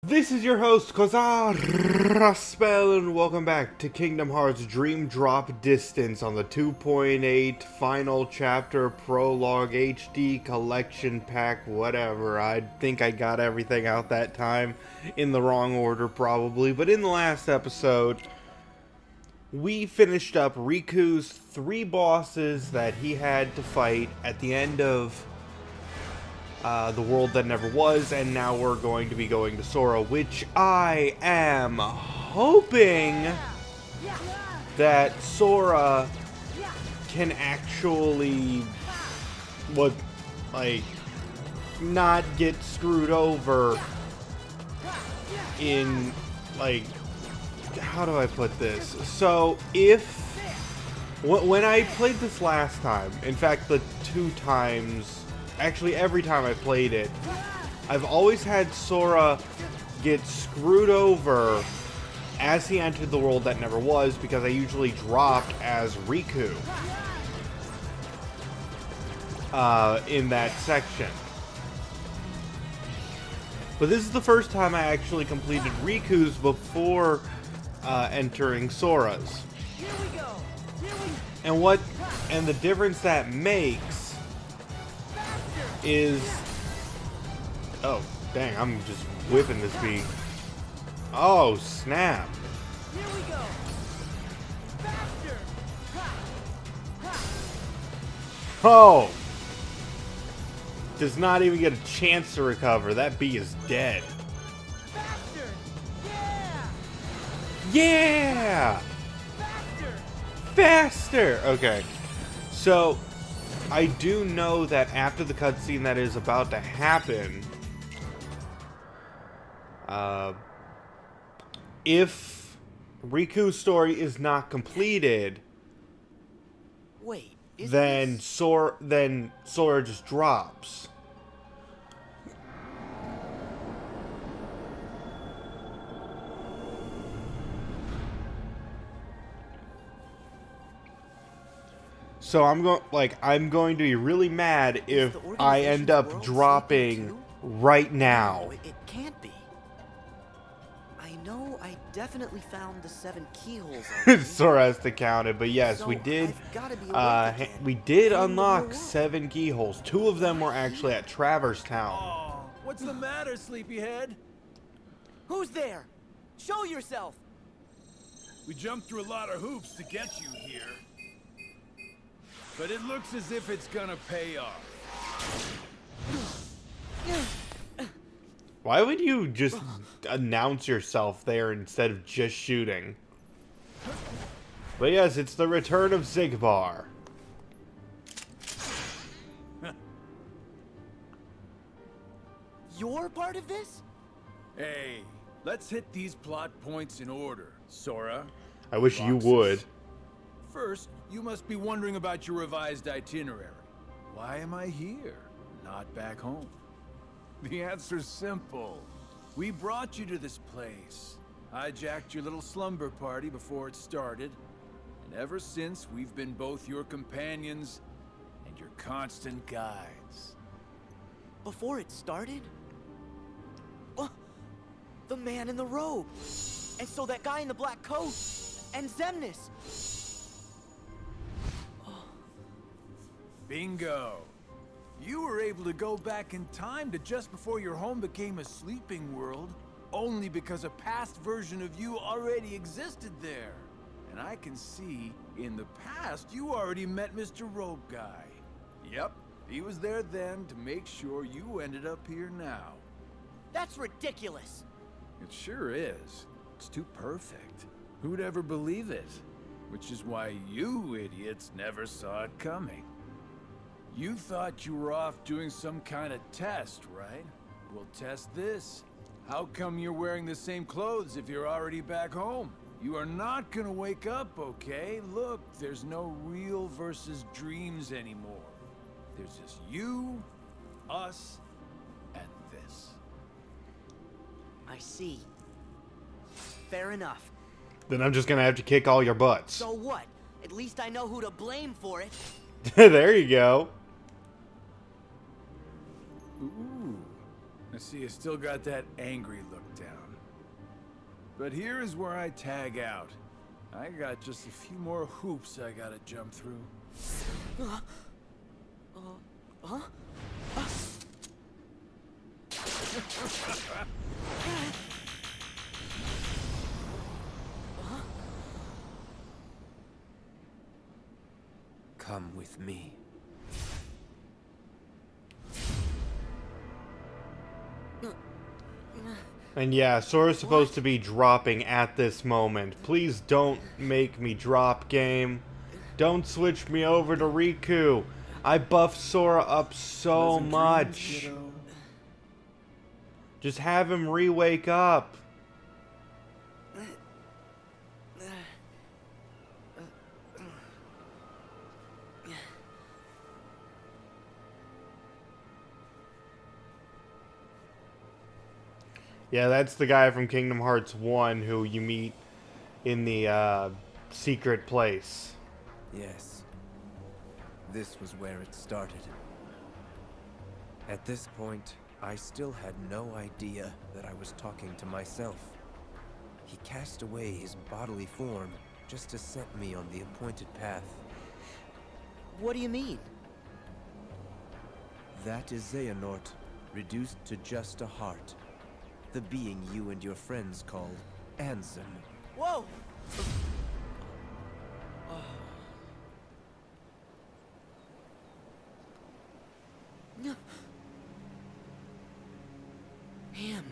This is your host, Raspel, and welcome back to Kingdom Hearts Dream Drop Distance on the 2.8 Final Chapter Prologue HD Collection Pack, whatever. I think I got everything out that time in the wrong order, probably. But in the last episode, we finished up Riku's 3 bosses that he had to fight at the end of the world that never was, and now we're going to be going to Sora, which I am hoping that Sora can actually, not get screwed over in, how do I put this? So, when I played this last time, in fact, the 2 times, actually every time I played it, I've always had Sora get screwed over as he entered the world that never was, because I usually dropped as Riku in that section. But this is the first time I actually completed Riku's before entering Sora's. And the difference that makes is, oh dang, I'm just whipping this beat. Oh snap! Here we go. Faster. Oh, does not even get a chance to recover. That bee is dead. Faster. Yeah. Yeah. Faster. Faster. Okay, so I do know that after the cutscene that is about to happen, if Riku's story is not completed, Wait. then Sora just drops. So I'm going to be really mad if I end up dropping right now. No, it can't be. I know I definitely found the 7 keyholes. Sora has to count it, but yes, So we did. I've gotta be awake again. We did Find the unlock real 7 keyholes. 2 of them were actually at Traverse Town. Oh, what's the matter, sleepyhead? Who's there? Show yourself. We jumped through a lot of hoops to get you here. But it looks as if it's gonna pay off. Why would you just announce yourself there instead of just shooting? But yes, it's the return of Zigbar. You're part of this? Hey, let's hit these plot points in order, Sora. I wish you would. First, you must be wondering about your revised itinerary. Why am I here, not back home? The answer's simple. We brought you to this place, hijacked your little slumber party before it started, and ever since we've been both your companions and your constant guides. Before it started? Oh, the man in the robe. And so that guy in the black coat. And Xemnas. Bingo! You were able to go back in time to just before your home became a sleeping world, only because a past version of you already existed there. And I can see, in the past, you already met Mr. Robe Guy. Yep, he was there then to make sure you ended up here now. That's ridiculous. It sure is. It's too perfect. Who'd ever believe it? Which is why you idiots never saw it coming. You thought you were off doing some kind of test, right? We'll test this. How come you're wearing the same clothes if you're already back home? You are not gonna wake up, okay? Look, there's no real versus dreams anymore. There's just you, us, and this. I see. Fair enough. Then I'm just gonna have to kick all your butts. So what? At least I know who to blame for it. There you go. Ooh. I see you still got that angry look down. But here is where I tag out. I got just a few more hoops I gotta jump through. Huh? Come with me. And yeah, Sora's supposed to be dropping at this moment. Please don't make me drop, game. Don't switch me over to Riku. I buffed Sora up so Pleasant much. dreams, kiddo. Just have him re-wake up. Yeah, that's the guy from Kingdom Hearts 1 who you meet in the secret place. Yes. This was where it started. At this point, I still had no idea that I was talking to myself. He cast away his bodily form just to set me on the appointed path. What do you mean? That is Xehanort, reduced to just a heart. The being you and your friends called Ansem. Whoa! Him.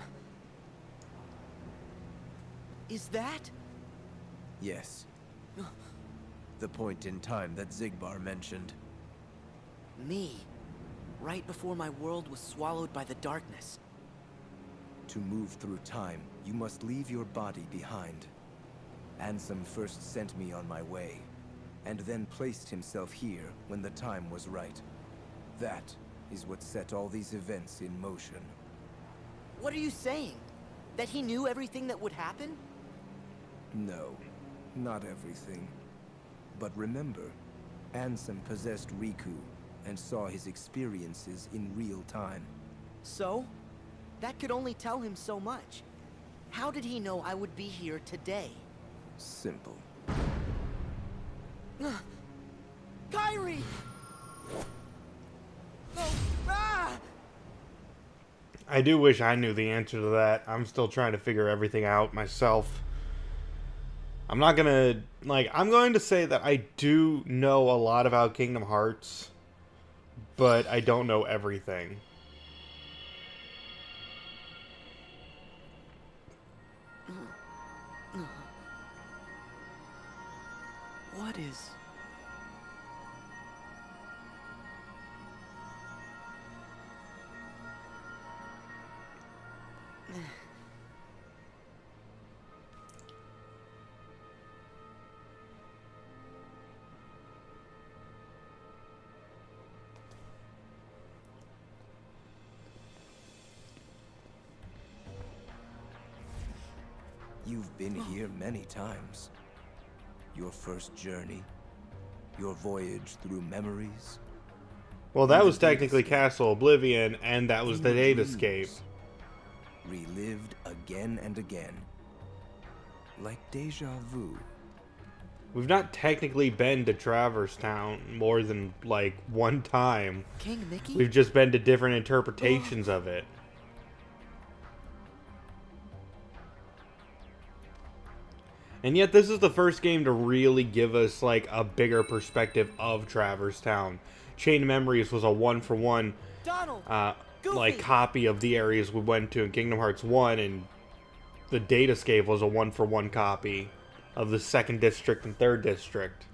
Is that? Yes. The point in time that Zigbar mentioned. Me. Right before my world was swallowed by the darkness. To move through time, you must leave your body behind. Ansem first sent me on my way, and then placed himself here when the time was right. That is what set all these events in motion. What are you saying? That he knew everything that would happen? No, not everything. But remember, Ansem possessed Riku and saw his experiences in real time. So? That could only tell him so much. How did he know I would be here today? Simple. Kairi! Oh, ah! I do wish I knew the answer to that. I'm still trying to figure everything out myself. I'm not gonna, I'm going to say that I do know a lot about Kingdom Hearts, but I don't know everything. What is... You've been here many times. Your first journey, your voyage through memories. Well, that Even was technically Datascape. Castle Oblivion, and that was the In your Datascape. dreams. Relived again and again. Like deja vu. We've not technically been to Traverse Town more than, one time. King Mickey? We've just been to different interpretations of it. And yet this is the first game to really give us, a bigger perspective of Traverse Town. Chain of Memories was a one-for-one, Donald! Goofy! copy of the areas we went to in Kingdom Hearts 1, and the Datascape was a one-for-one copy of the 2nd District and 3rd District.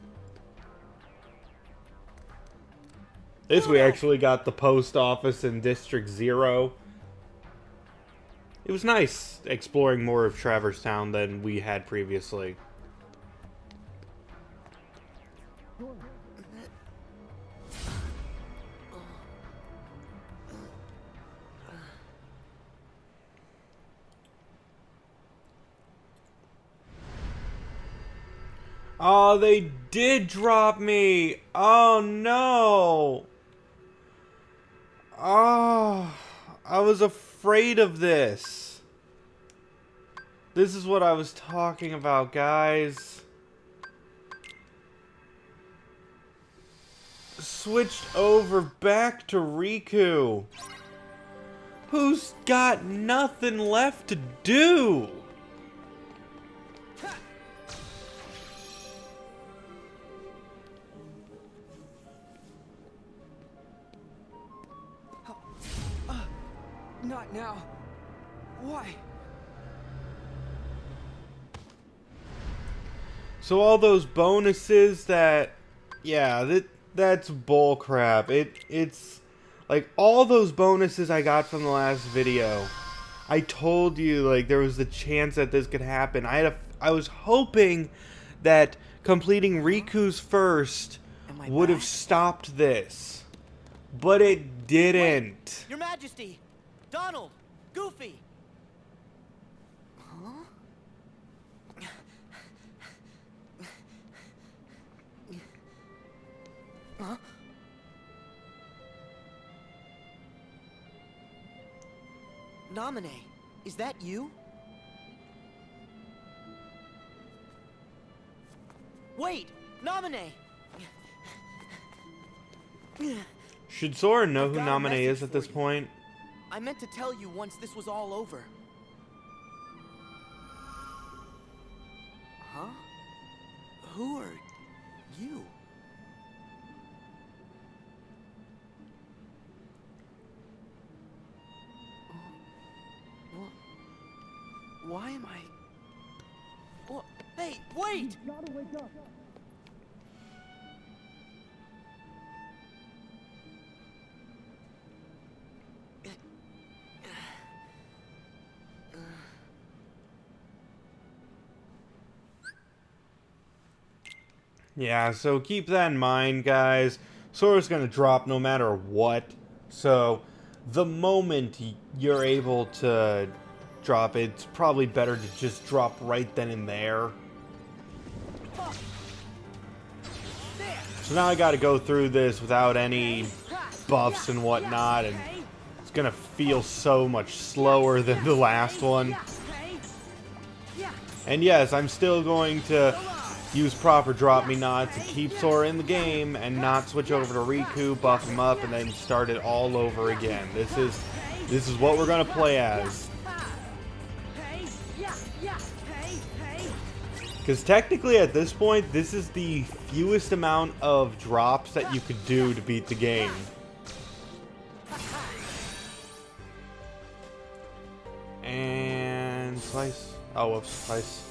This we actually got the post office in District 0. It was nice exploring more of Traverse Town than we had previously. Oh, they did drop me! Oh no! Oh, I was afraid of this. This is what I was talking about, guys. Switched over back to Riku, who's got nothing left to do. Not now. Why? So all those bonuses that, yeah, that's bullcrap. It's like all those bonuses I got from the last video. I told you like there was the chance that this could happen. I was hoping that completing Riku's first would have stopped this, but it didn't. Wait, Your Majesty, Donald, Goofy. Huh? Huh? Naminé, is that you? Wait, Naminé! Should Sora know I've who got a Naminé message is at for this you. point? I meant to tell you once this was all over. Huh? Who are you? Why am I... What? Hey, wait! You gotta wake up! Yeah, so keep that in mind, guys. Sora's gonna drop no matter what. So, the moment you're able to drop it, it's probably better to just drop right then and there. So now I gotta go through this without any buffs and whatnot, and it's gonna feel so much slower than the last one. And yes, I'm still going to use proper drop me not to keep Sora in the game and not switch over to Riku, buff him up, and then start it all over again. This is what we're gonna play as. Because technically at this point, this is the fewest amount of drops that you could do to beat the game. And slice. Oh, whoops, slice.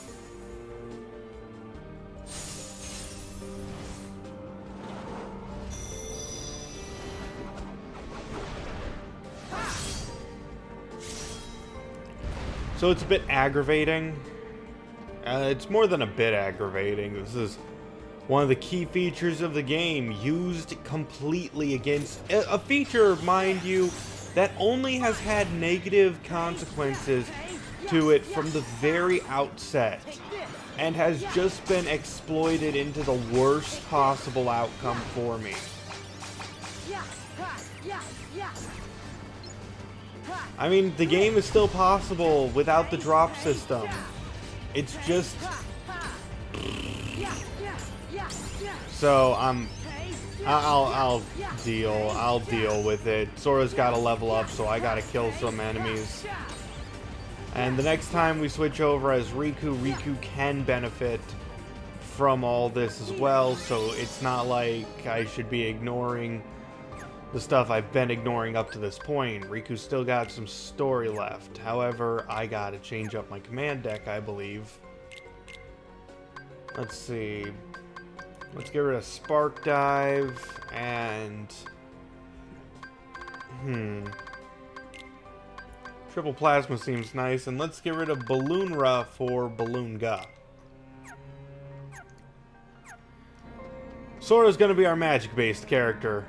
So it's a bit aggravating. It's more than a bit aggravating. This is one of the key features of the game, used completely against a feature, mind you, that only has had negative consequences to it from the very outset, and has just been exploited into the worst possible outcome for me. I mean, the game is still possible without the drop system. It's just... So, I'll deal with it. Sora's gotta level up, so I gotta kill some enemies. And the next time we switch over as Riku, Riku can benefit from all this as well, so it's not like I should be ignoring the stuff I've been ignoring up to this point. Riku's still got some story left. However, I gotta change up my command deck, I believe. Let's see. Let's get rid of Spark Dive and... Triple Plasma seems nice, and let's get rid of Balloonra for Balloonga. Sora's gonna be our magic-based character.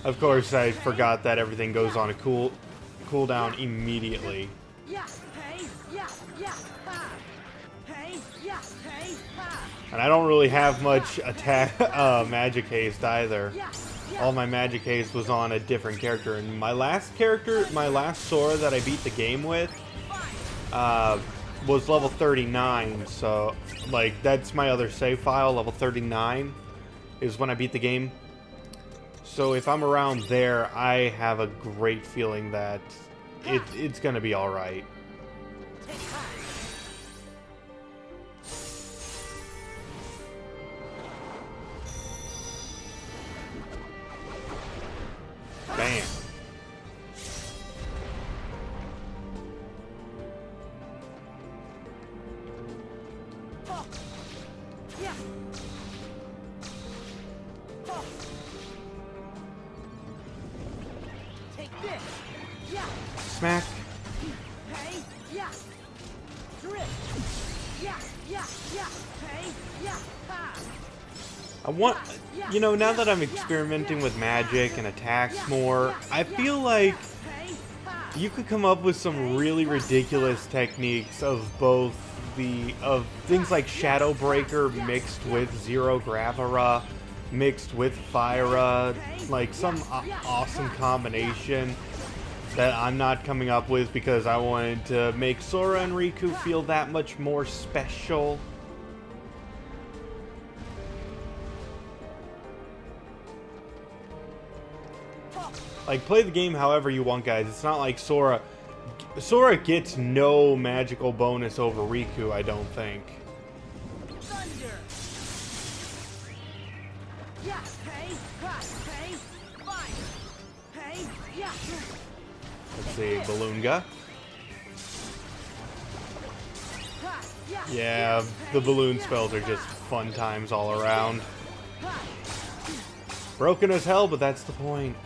Of course, I forgot that everything goes on a cooldown immediately. And I don't really have much attack magic haste either. all my magic haste was on a different character. And my last character, my last Sora that I beat the game with, was level 39. So, like, that's my other save file. Level 39 is when I beat the game. So if I'm around there, I have a great feeling that it's gonna be alright. Bam. Smack. I want, you know, now that I'm experimenting with magic and attacks more, I feel like you could come up with some really ridiculous techniques of both of things like Shadow Breaker mixed with Zero Gravara, mixed with Fyra, like some awesome combination that I'm not coming up with because I wanted to make Sora and Riku feel that much more special. Like, play the game however you want, guys. It's not like Sora gets no magical bonus over Riku, I don't think. Thunder. Yeah, hey, hey, fire. Hey, yeah. Let's see, Balloonga. Yeah, the balloon spells are just fun times all around. Broken as hell, but that's the point.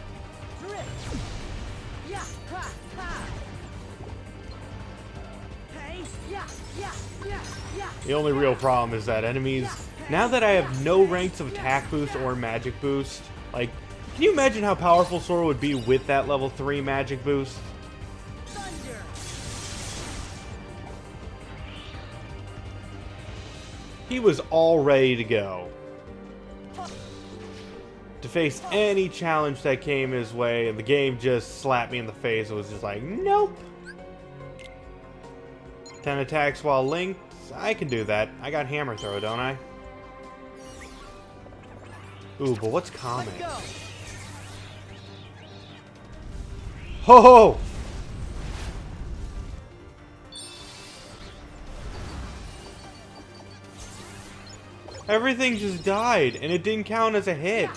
The only real problem is that enemies, now that I have no ranks of attack boost or magic boost, like, can you imagine how powerful Sora would be with that level 3 magic boost? Thunder. He was all ready to go to face any challenge that came his way, and the game just slapped me in the face. It was just like, nope. 10 attacks while linked. I can do that. I got hammer throw, don't I? Ooh, but what's common? Ho ho! Everything just died, and it didn't count as a hit.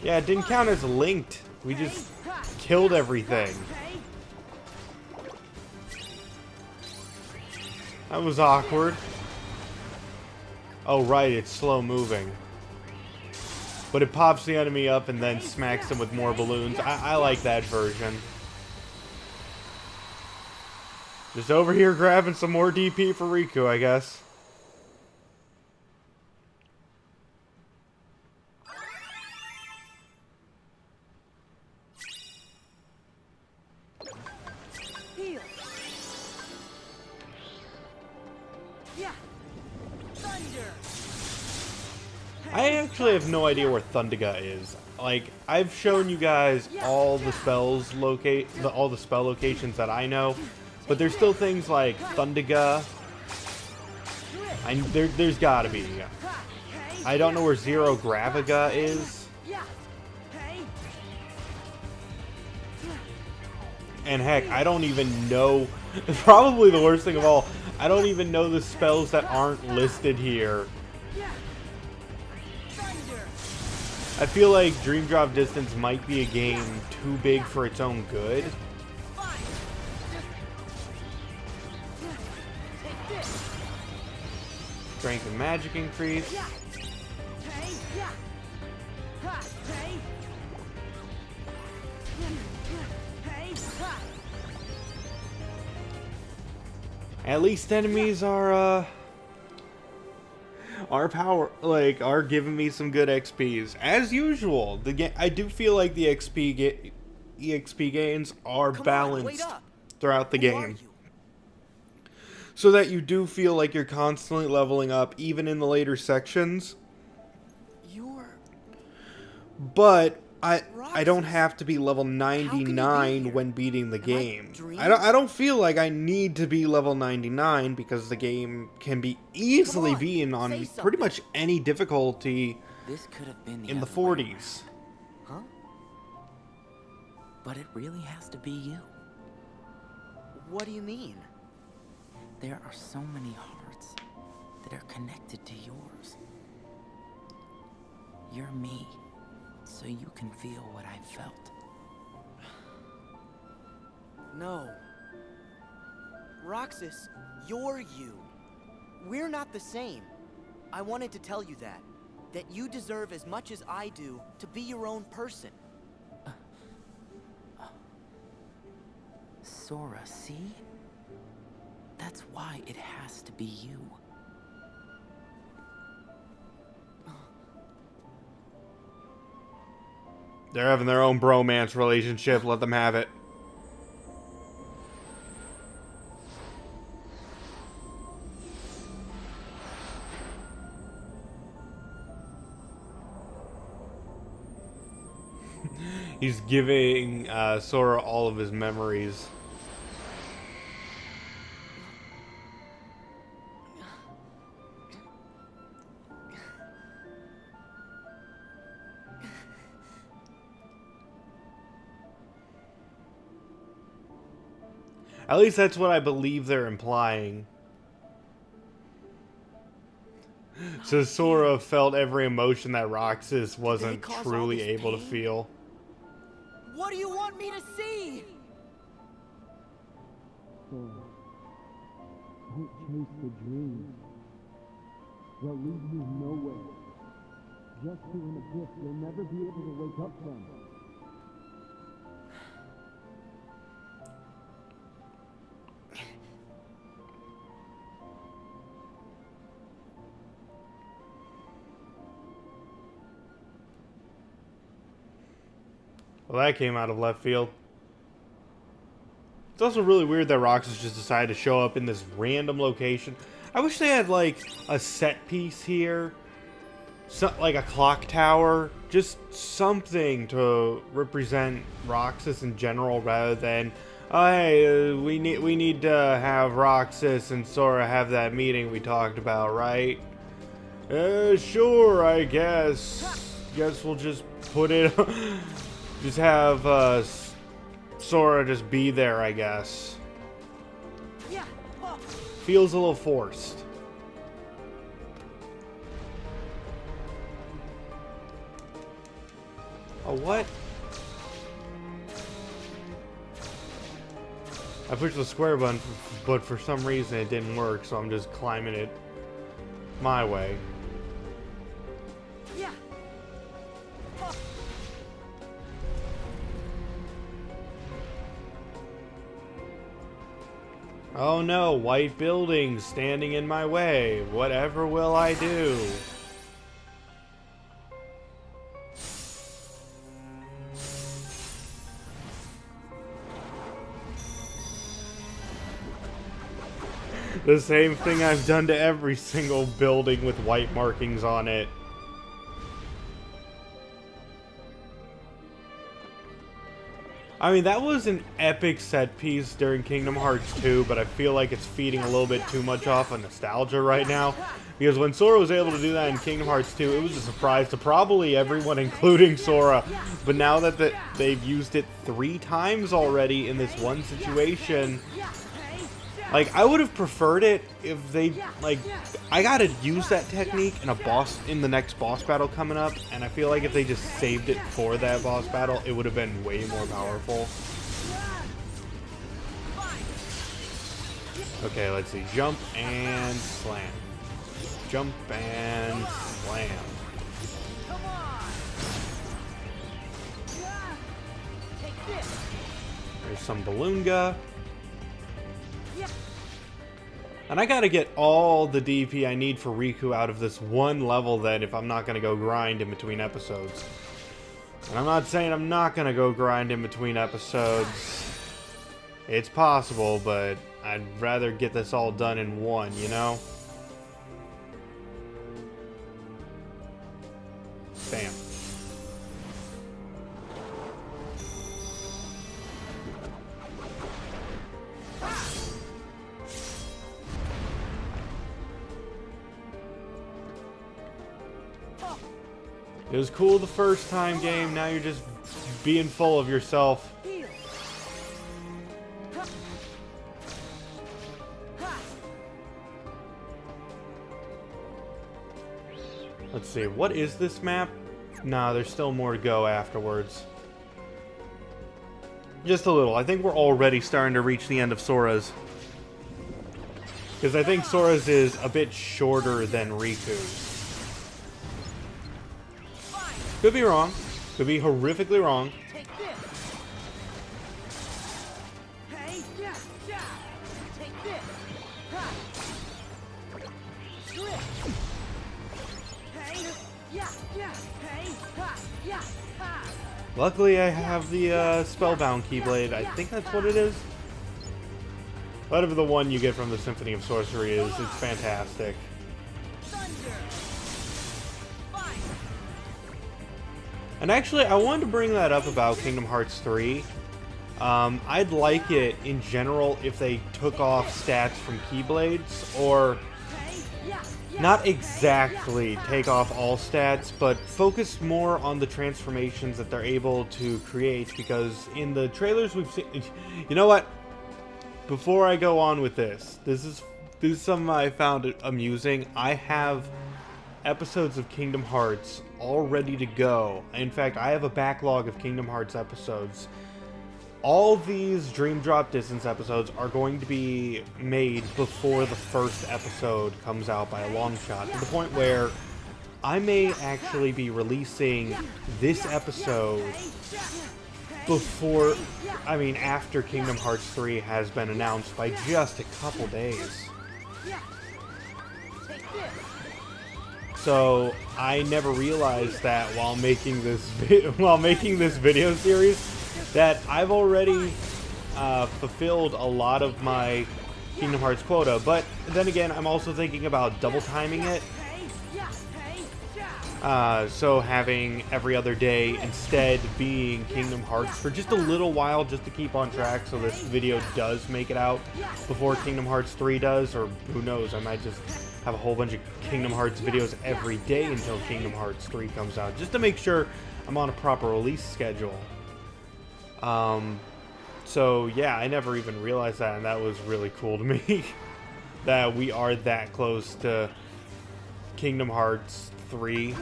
Yeah, it didn't count as linked. We just killed everything. That was awkward. Oh, right, it's slow moving. But it pops the enemy up and then smacks them with more balloons. I like that version. Just over here grabbing some more DP for Riku, I guess. Heal. Yeah. Thunder. I actually have no idea where Thundiga is. Like, I've shown you guys all the spells all the spell locations that I know, but there's still things like Thundiga. There's gotta be. I don't know where Zero Gravaga is. And heck, I don't even know, probably the worst thing of all, I don't even know the spells that aren't listed here. I feel like Dream Drop Distance might be a game too big for its own good. Strength and magic increase. At least enemies are giving me some good XPs as usual. I do feel like the EXP gains are balanced throughout the game, so that you do feel like you're constantly leveling up, even in the later sections. You but I don't have to be level 99 here? when beating the Am I game. dreaming? I don't feel like I need to be level 99 because the game can be easily on, beaten say on pretty something. much any difficulty This could have been in the other way 40s. around, huh? But it really has to be you. What do you mean? There are so many hearts that are connected to yours. You're me, so you can feel what I felt. No. Roxas, you're you. We're not the same. I wanted to tell you that. That you deserve as much as I do to be your own person. Sora, see? That's why it has to be you. They're having their own bromance relationship. Let them have it. He's giving Sora all of his memories. At least that's what I believe they're implying. So Sora felt every emotion that Roxas wasn't cause all truly this able to pain? feel. What do you want me to see? Don't chase the dreams. They'll lead you nowhere. Just to an abyss you'll never be able to wake up from. Well, that came out of left field. It's also really weird that Roxas just decided to show up in this random location. I wish they had, like, a set piece here. Like a clock tower. Just something to represent Roxas in general rather than, oh, hey, we need to have Roxas and Sora have that meeting we talked about, right? Sure, I guess. Guess we'll just put it... Just have Sora just be there, I guess. Yeah. Oh. Feels a little forced. Oh, what? I pushed the square button, but for some reason it didn't work, so I'm just climbing it my way. Yeah. Oh. Oh no, white buildings standing in my way. Whatever will I do? The same thing I've done to every single building with white markings on it. I mean, that was an epic set piece during Kingdom Hearts 2, but I feel like it's feeding a little bit too much off of nostalgia right now. Because when Sora was able to do that in Kingdom Hearts 2, it was a surprise to probably everyone, including Sora. But now that they've used it 3 times already in this one situation, like, I would have preferred it if they, like, I gotta use that technique in the next boss battle coming up, and I feel like if they just saved it for that boss battle, it would have been way more powerful. Okay, let's see. Jump and slam. Jump and slam. There's some Balloonga. And I gotta get all the DP I need for Riku out of this one level then if I'm not gonna go grind in between episodes. And I'm not saying I'm not gonna go grind in between episodes. It's possible, but I'd rather get this all done in one, you know? Bam. It was cool the first time game, now you're just being full of yourself. Heal. Let's see, what is this map? Nah, there's still more to go afterwards. Just a little. I think we're already starting to reach the end of Sora's. Because I think Sora's is a bit shorter than Riku's. Could be wrong. Could be horrifically wrong. Take this. Hey, yeah, yeah. Take this. Ha. Slip. Hey, yeah, yeah. Hey, ha, yeah, ha. Luckily, I have the Spellbound Keyblade. I think that's what it is. Whatever the one you get from the Symphony of Sorcery is, it's fantastic. Thunder. Fire. And actually, I wanted to bring that up about Kingdom Hearts 3. I'd like it, in general, if they took off stats from Keyblades, or Hey, yeah, yeah. not exactly take off all stats, but focus more on the transformations that they're able to create, because in the trailers we've seen... You know what? Before I go on with this is something I found amusing. I have episodes of Kingdom Hearts all ready to go. In fact, I have a backlog of Kingdom Hearts episodes. All these Dream Drop Distance episodes are going to be made before the first episode comes out by a long shot, to the point where I may actually be releasing this episode before, I mean, after Kingdom Hearts 3 has been announced by just a couple days. So I never realized that while making this video series, that I've already fulfilled a lot of my Kingdom Hearts quota. But then again, I'm also thinking about double timing it. So having every other day instead being Kingdom Hearts for just a little while, just to keep on track, so this video does make it out before Kingdom Hearts 3 does, or who knows, I might just have a whole bunch of Kingdom Hearts videos every day until Kingdom Hearts 3 comes out, just to make sure I'm on a proper release schedule. So yeah, I never even realized that, and that was really cool to me, that we are that close to Kingdom Hearts 3.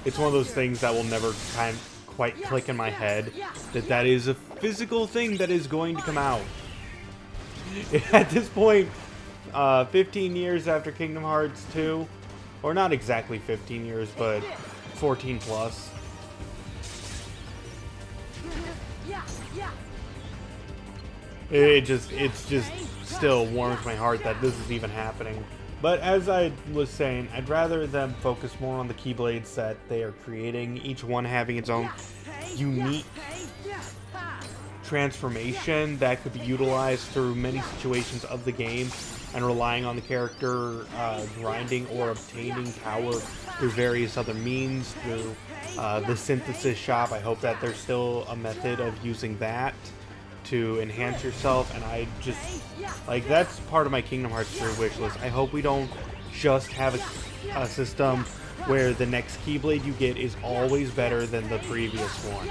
It's one of those things that will never quite click in my head, that is a physical thing that is going to come out. At this point, 15 years after Kingdom Hearts 2, or not exactly 15 years, but 14 plus. It's just still warms my heart that this is even happening. But as I was saying, I'd rather them focus more on the Keyblades that they are creating, each one having its own unique transformation that could be utilized through many situations of the game, and relying on the character grinding or obtaining power through various other means, through the synthesis shop. I hope that there's still a method of using that to enhance yourself, and I just, like, that's part of my Kingdom Hearts 3 wish list. I hope we don't just have a system where the next Keyblade you get is always better than the previous one.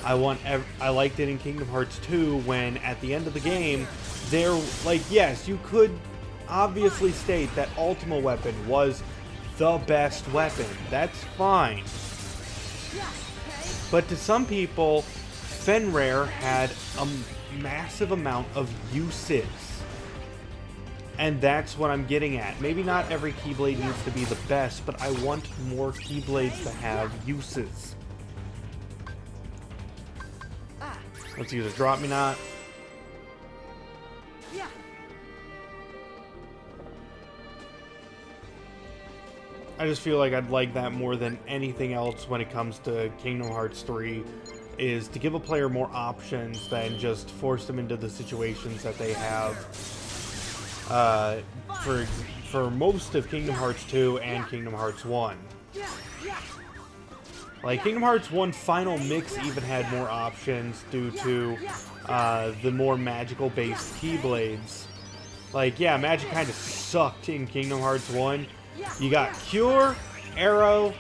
I liked it in Kingdom Hearts 2 when at the end of the game, there, like, yes, you could obviously state that Ultima Weapon was the best weapon. That's fine. But to some people, Fenrir had a massive amount of uses. And that's what I'm getting at. Maybe not every Keyblade needs to be the best, but I want more Keyblades to have uses. Let's use a Drop Me Not. I just feel like I'd like that more than anything else when it comes to Kingdom Hearts 3, is to give a player more options than just force them into the situations that they have for most of Kingdom Hearts 2 and Kingdom Hearts 1. Like, Kingdom Hearts 1 Final Mix even had more options due to the more magical-based Keyblades. Like, yeah, magic kind of sucked in Kingdom Hearts 1. You got Cure, Arrow,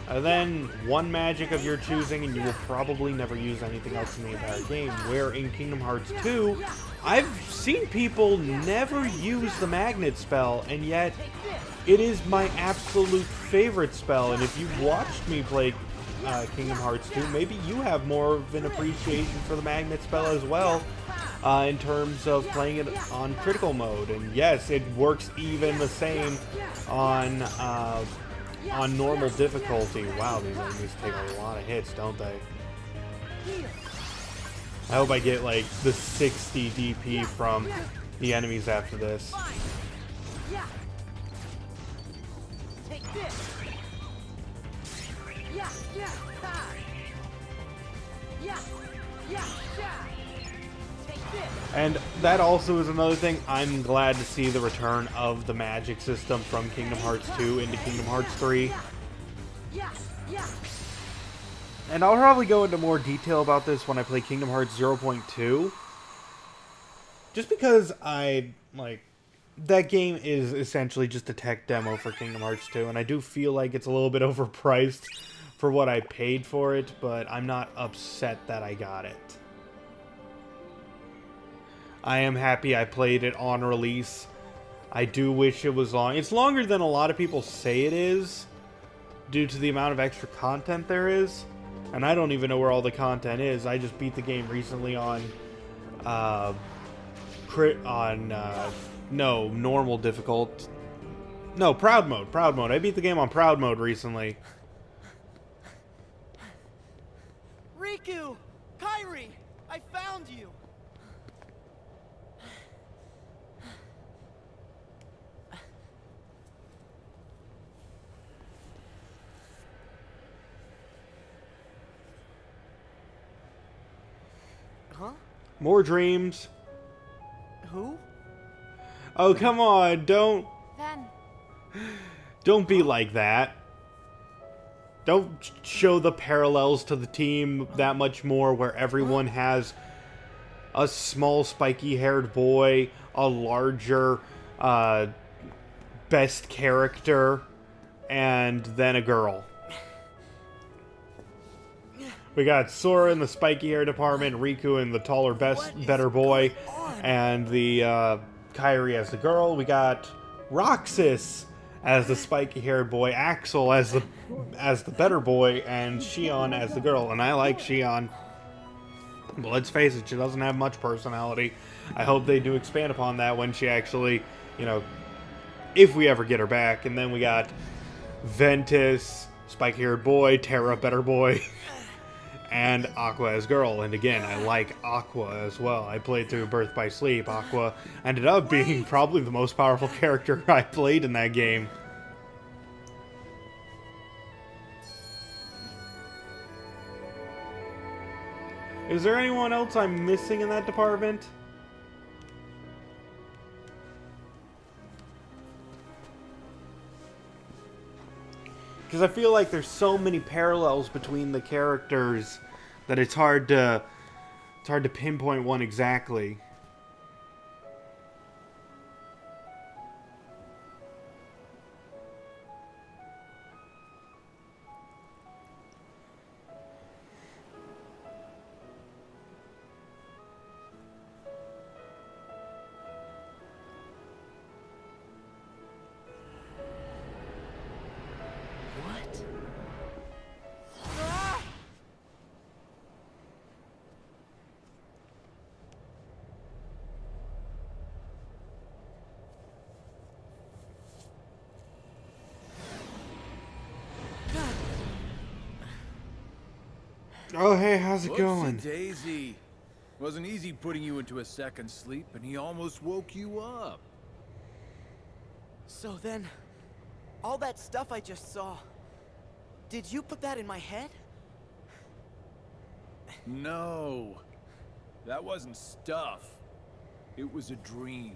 and then one magic of your choosing, and you will probably never use anything else in the entire game. Where in Kingdom Hearts 2, I've seen people never use the magnet spell, and yet it is my absolute favorite spell. And if you've watched me play Kingdom Hearts 2, maybe you have more of an appreciation for the magnet spell as well, in terms of playing it on critical mode. And yes, it works even the same on normal difficulty. Wow, these enemies take a lot of hits, don't they? I hope I get like the 60 DP from the enemies after this. And that also is another thing. I'm glad to see the return of the magic system from Kingdom Hearts 2 into Kingdom Hearts 3. And I'll probably go into more detail about this when I play Kingdom Hearts 0.2. Just because that game is essentially just a tech demo for Kingdom Hearts 2, and I do feel like it's a little bit overpriced for what I paid for it, but I'm not upset that I got it. I am happy I played it on release. I do wish it was long. It's longer than a lot of people say it is, due to the amount of extra content there is. And I don't even know where all the content is. I just beat the game recently on normal difficult. No, proud mode. Proud mode. I beat the game on proud mode recently. Riku! Kairi! I found you! Huh? More dreams. Who? Oh, come on. Don't be like that. Don't show the parallels to the team that much more, where everyone has a small spiky-haired boy, a larger best character, and then a girl. We got Sora in the spiky hair department, Riku in the taller, better boy, and the Kairi as the girl. We got Roxas as the spiky haired boy, Axel as the better boy, and Xion as the girl. And I like Xion, but let's face it, she doesn't have much personality. I hope they do expand upon that when she actually, if we ever get her back. And then we got Ventus, spiky haired boy, Terra, better boy. And Aqua as girl, and again, I like Aqua as well. I played through Birth by Sleep. Aqua ended up being probably the most powerful character I played in that game. Is there anyone else I'm missing in that department? Because I feel like there's so many parallels between the characters that it's hard to pinpoint one exactly. Oh, hey, how's it going? Daisy. Wasn't easy putting you into a second sleep, and he almost woke you up. So then, all that stuff I just saw, did you put that in my head? No. That wasn't stuff. It was a dream.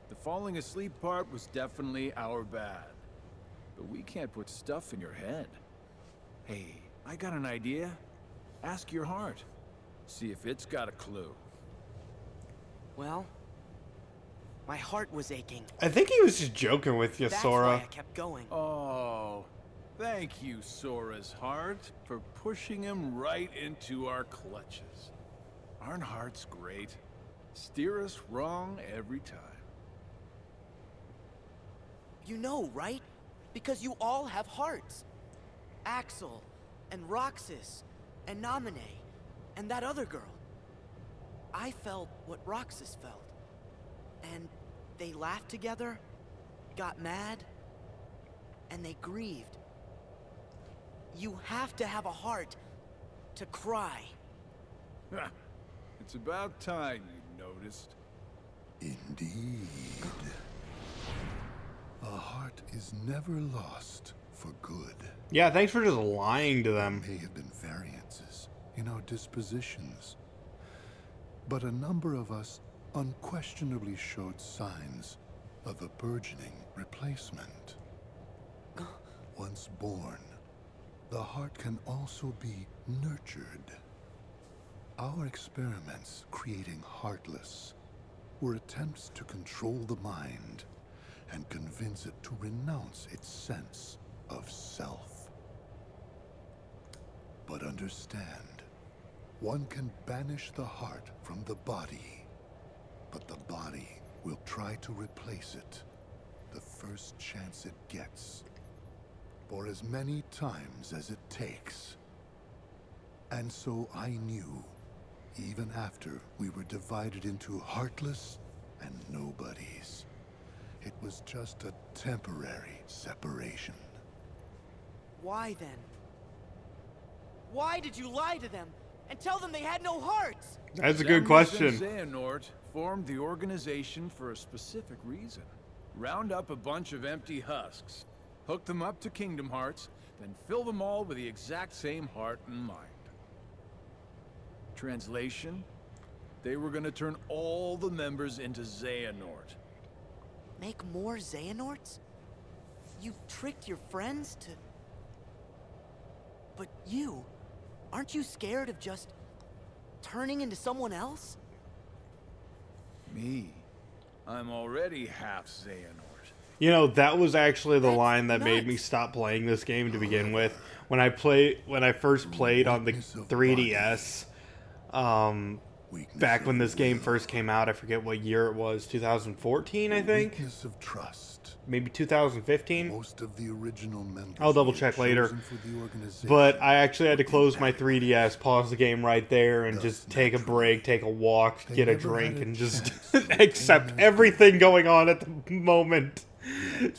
The falling asleep part was definitely our bad. But we can't put stuff in your head. Hey, I got an idea. Ask your heart. See if it's got a clue. Well, my heart was aching. I think he was just joking with you, That's Sora. why I kept going. Oh, Thank you, Sora's heart, for pushing him right into our clutches. Aren't hearts great? Steer us wrong every time. You know, right? Because you all have hearts. Axel, and Roxas, and Naminé, and that other girl. I felt what Roxas felt. And they laughed together, got mad, and they grieved. You have to have a heart to cry. It's about time you noticed. Indeed. A heart is never lost for good. Yeah, thanks for just lying to them. There may have been variances in our dispositions, but a number of us unquestionably showed signs of a burgeoning replacement. Once born, the heart can also be nurtured. Our experiments creating Heartless were attempts to control the mind and convince it to renounce its sense of self. But understand, one can banish the heart from the body, but the body will try to replace it the first chance it gets, for as many times as it takes. And so I knew, even after we were divided into Heartless and Nobodies, it was just a temporary separation. Why then? Why did you lie to them and tell them they had no hearts? That's a good Xemnas question. and Xehanort formed the organization for a specific reason. Round up a bunch of empty husks, hook them up to Kingdom Hearts, then fill them all with the exact same heart and mind. Translation? They were gonna turn all the members into Xehanort. Make more Xehanorts? You tricked your friends to... But you, aren't you scared of just turning into someone else? Me? I'm already half Xehanort. You know, that was actually the That's line that made me nuts. stop playing this game to begin with. When I first played on the 3DS, back when this game first came out, I forget what year it was, 2014, I think? Weakness of trust. Maybe 2015? Most of the original members I'll double were check later. chosen for the organization. But I actually had to close my 3DS, pause the game right there, and just take a break, take a walk, get a drink, and just accept everything going on at the moment.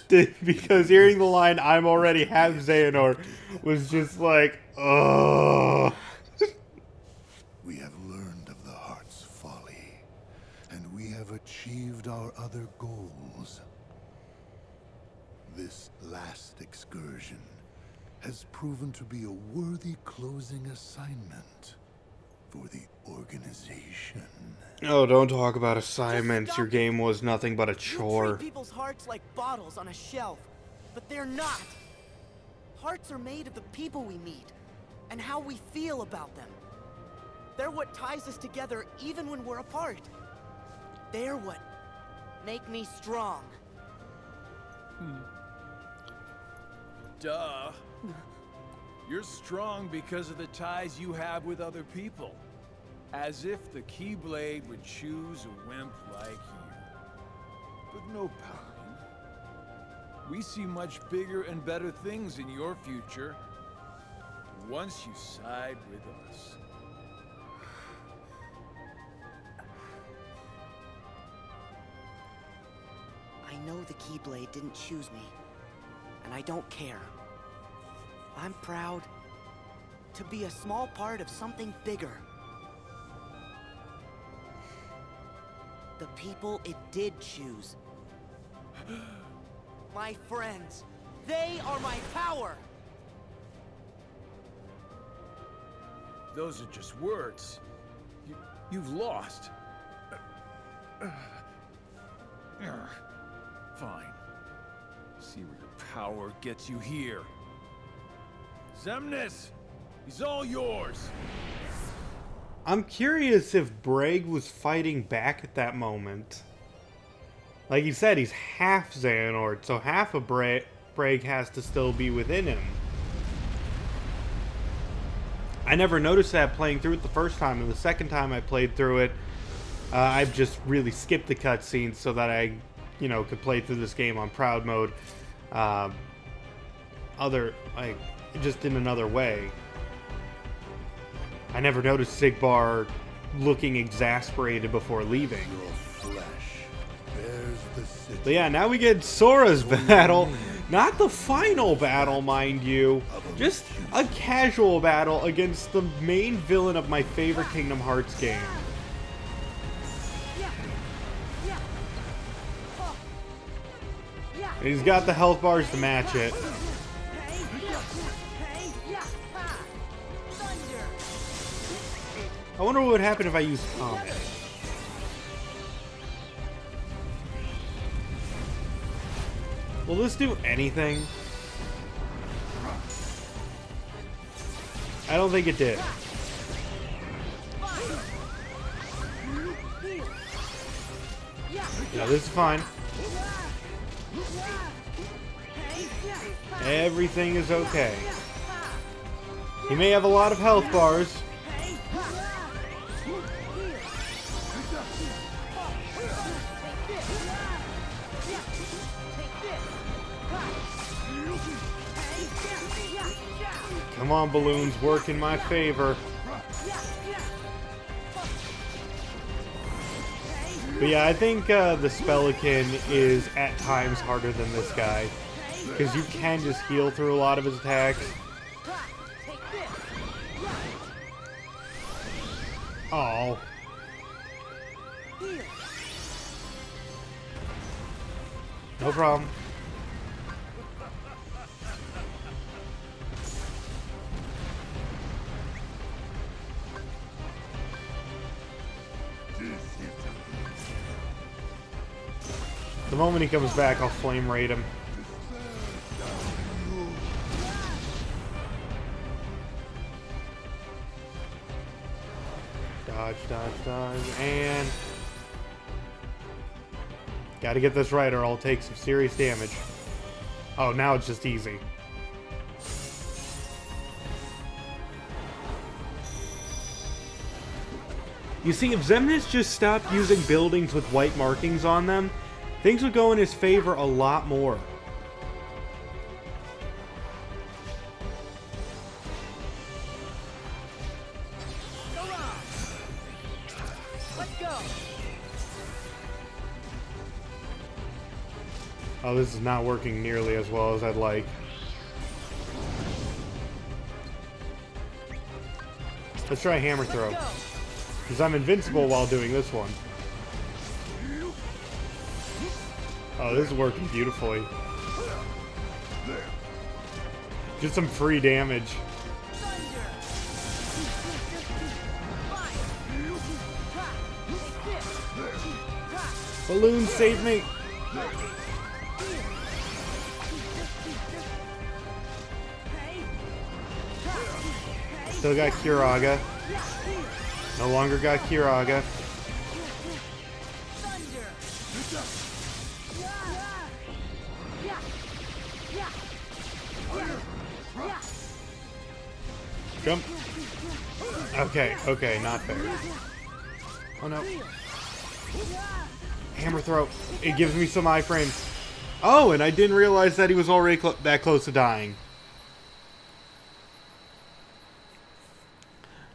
Because hearing the line, I'm already half Xehanort, was just like, ugh. We have learned of the heart's folly, and we have achieved our other goals. This last excursion has proven to be a worthy closing assignment for the organization. Oh, don't talk about assignments. stop Your it. game was nothing but a You chore. treat people's hearts like bottles on a shelf, but they're not. Hearts are made of the people we meet, and how we feel about them. They're what ties us together even when we're apart. They're what make me strong. Duh. You're strong because of the ties you have with other people. As if the Keyblade would choose a wimp like you. But no pouting. We see much bigger and better things in your future once you side with us. I know the Keyblade didn't choose me, and I don't care. I'm proud to be a small part of something bigger. The people it did choose. My friends, they are my power! Those are just words. You've lost. Fine. See where your power gets you here. Xemnas! He's all yours! I'm curious if Braig was fighting back at that moment. Like he said, he's half Xehanort, so half of Braig has to still be within him. I never noticed that playing through it the first time, and the second time I played through it, I've just really skipped the cutscenes so that I, you know, could play through this game on proud mode, just in another way. I never noticed Sigbar looking exasperated before leaving. Your flesh bears the city. But yeah, now we get Sora's battle. Not the final battle, mind you. Just a casual battle against the main villain of my favorite Kingdom Hearts game. And he's got the health bars to match it. I wonder what would happen if I used Comet. Will this do anything? I don't think it did. Yeah, this is fine. Everything is okay. He may have a lot of health bars. Come on, balloons, work in my favor. But yeah, I think the Spelican is at times harder than this guy, because you can just heal through a lot of his attacks. Oh. No problem. The moment he comes back, I'll flame raid him. Dodge, dodge, dodge, and... Gotta get this right or I'll take some serious damage. Oh, now it's just easy. You see, if Xemnas just stopped using buildings with white markings on them, things would go in his favor a lot more. Oh, this is not working nearly as well as I'd like. Let's try Hammer Throw, because I'm invincible while doing this one. Oh, this is working beautifully. Just some free damage. Balloon, save me! Still got Kiraga. No longer got Kiraga. Jump. Okay, okay, not fair. Oh no. Hammer throw. It gives me some iframes. Oh, and I didn't realize that he was already that close to dying.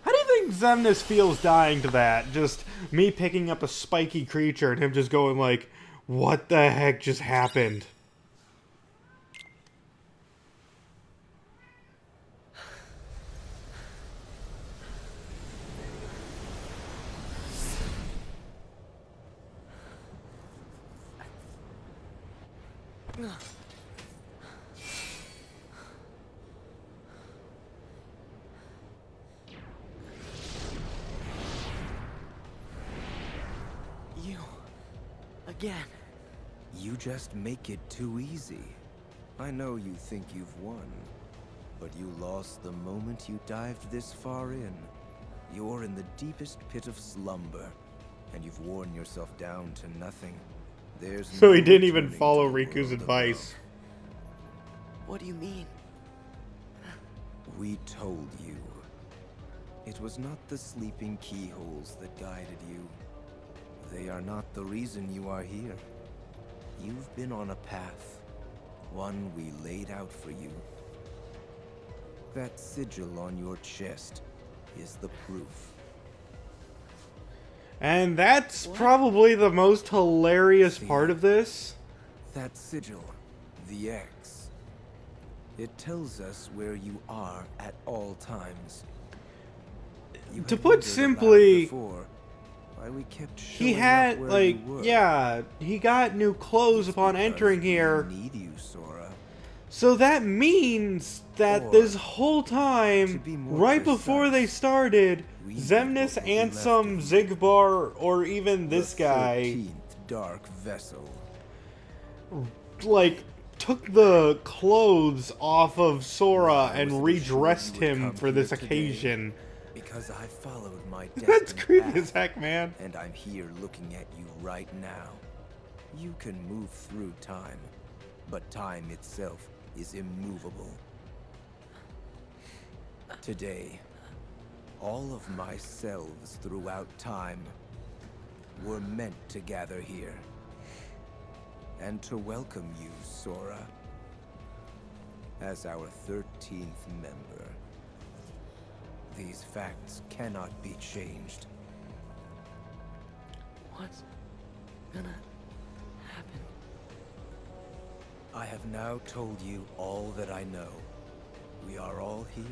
How do you think Xemnas feels dying to that? Just me picking up a spiky creature and him just going like, what the heck just happened? You... again. You just make it too easy. I know you think you've won, but you lost the moment you dived this far in. You're in the deepest pit of slumber, and you've worn yourself down to nothing. There's So he no didn't even returning follow to the Riku's world advice. above. What do you mean? We told you. It was not the sleeping keyholes that guided you. They are not the reason you are here. You've been on a path, one we laid out for you. That sigil on your chest is the proof. And that's probably the most hilarious part of this. That sigil, the X, it tells us where you are at all times. You To had put wondered simply, aloud before why we kept he showing had, up where like, you were. yeah, he got new clothes upon Because entering we here. need you, Sora. So that means that Or, this whole to time, be more right before they precise, started, we need Xemnas, what will be left Ansem, of you. Zigbar, or even this The guy, 13th dark vessel. like, took the clothes off of Sora I was and assured redressed you would him come for here this today occasion. Because I followed my That's destined creepy path, as heck, man. and I'm here looking at you right now. You can move through time, but time itself is immovable. Today, all of my selves throughout time were meant to gather here and to welcome you, Sora, as our 13th member. These facts cannot be changed. What's gonna happen? I have now told you all that I know. We are all here,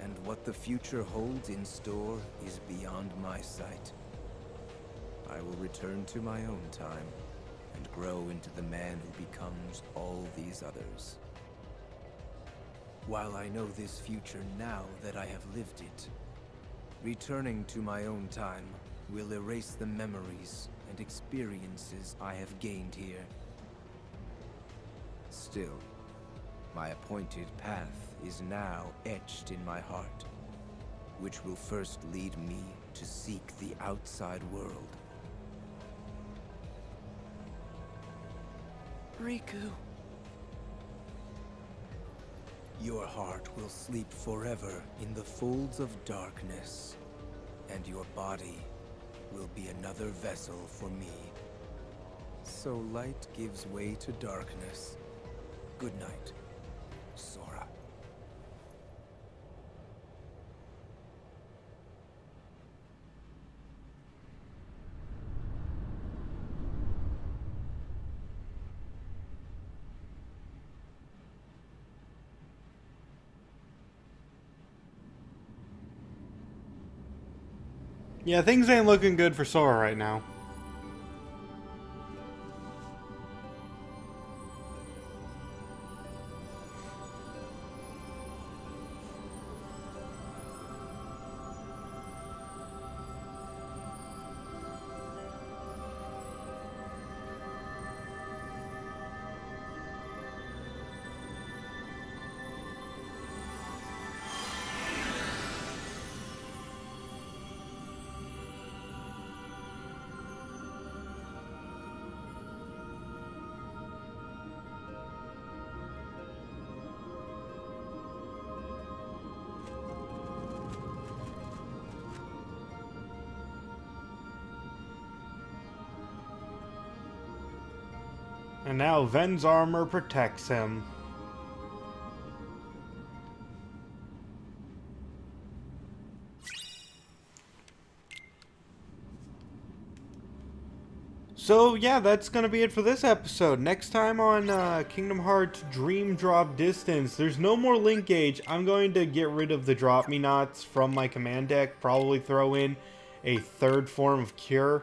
and what the future holds in store is beyond my sight. I will return to my own time and grow into the man who becomes all these others. While I know this future now that I have lived it, returning to my own time will erase the memories and experiences I have gained here. Still, my appointed path is now etched in my heart, which will first lead me to seek the outside world. Riku. Your heart will sleep forever in the folds of darkness, and your body will be another vessel for me. So light gives way to darkness. Good night, Sora. Yeah, things ain't looking good for Sora right now. And now Ven's armor protects him. So yeah, that's gonna be it for this episode. Next time on Kingdom Hearts Dream Drop Distance, there's no more link gauge. I'm going to get rid of the drop me knots from my command deck, probably throw in a third form of cure.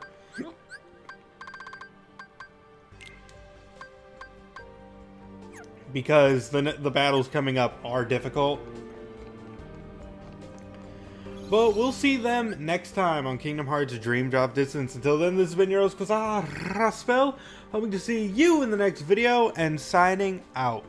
Because the battles coming up are difficult. But we'll see them next time on Kingdom Hearts Dream Drop Distance. Until then, this has been your host, Raspel, hoping to see you in the next video, and signing out.